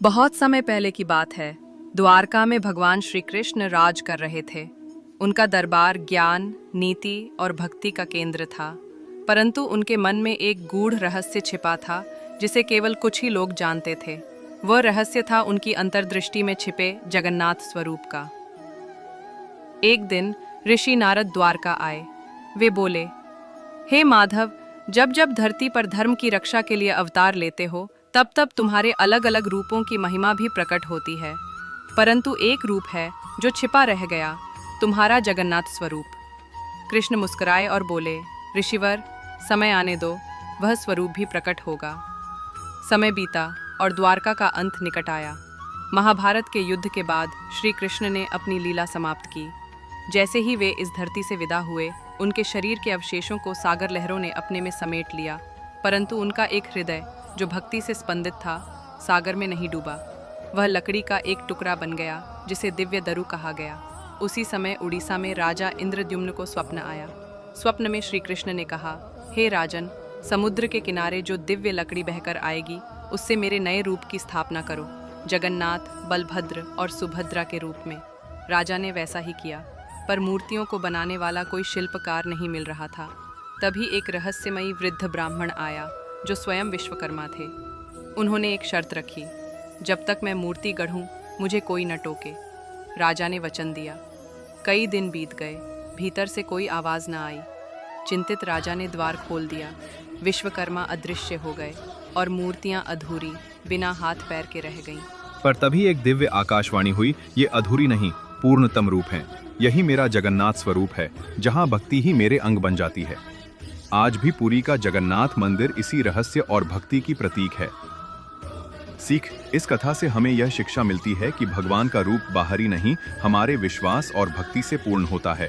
बहुत समय पहले की बात है। द्वारका में भगवान श्री कृष्ण राज कर रहे थे। उनका दरबार ज्ञान, नीति और भक्ति का केंद्र था, परंतु उनके मन में एक गूढ़ रहस्य छिपा था जिसे केवल कुछ ही लोग जानते थे। वह रहस्य था उनकी अंतर्दृष्टि में छिपे जगन्नाथ स्वरूप का। एक दिन ऋषि नारद द्वारका आए। वे बोले, हे माधव, जब जब धरती पर धर्म की रक्षा के लिए अवतार लेते हो, तब तब तुम्हारे अलग अलग रूपों की महिमा भी प्रकट होती है, परंतु एक रूप है जो छिपा रह गया, तुम्हारा जगन्नाथ स्वरूप। कृष्ण मुस्कुराए और बोले, ऋषिवर, समय आने दो, वह स्वरूप भी प्रकट होगा। समय बीता और द्वारका का अंत निकट आया। महाभारत के युद्ध के बाद श्री कृष्ण ने अपनी लीला समाप्त की। जैसे ही वे इस धरती से विदा हुए, उनके शरीर के अवशेषों को सागर लहरों ने अपने में समेट लिया, परंतु उनका एक हृदय जो भक्ति से स्पंदित था, सागर में नहीं डूबा। वह लकड़ी का एक टुकड़ा बन गया जिसे दिव्य दरु कहा गया। उसी समय उड़ीसा में राजा इंद्रद्युम्न को स्वप्न आया। स्वप्न में श्री कृष्ण ने कहा, हे राजन, समुद्र के किनारे जो दिव्य लकड़ी बहकर आएगी, उससे मेरे नए रूप की स्थापना करो, जगन्नाथ, बलभद्र और सुभद्रा के रूप में। राजा ने वैसा ही किया, पर मूर्तियों को बनाने वाला कोई शिल्पकार नहीं मिल रहा था। तभी एक रहस्यमयी वृद्ध ब्राह्मण आया जो स्वयं विश्वकर्मा थे। उन्होंने एक शर्त रखी, जब तक मैं मूर्ति गढ़ूं, मुझे कोई न टोके। राजा ने वचन दिया। कई दिन बीत गए, भीतर से कोई आवाज़ न आई। चिंतित राजा ने द्वार खोल दिया। विश्वकर्मा अदृश्य हो गए और मूर्तियां अधूरी, बिना हाथ पैर के रह गईं। पर तभी एक दिव्य आकाशवाणी हुई, ये अधूरी नहीं, पूर्णतम रूप है। यही मेरा जगन्नाथ स्वरूप है, जहाँ भक्ति ही मेरे अंग बन जाती है। आज भी पुरी का जगन्नाथ मंदिर इसी रहस्य और भक्ति की प्रतीक है। सीख, इस कथा से हमें यह शिक्षा मिलती है कि भगवान का रूप बाहरी नहीं, हमारे विश्वास और भक्ति से पूर्ण होता है।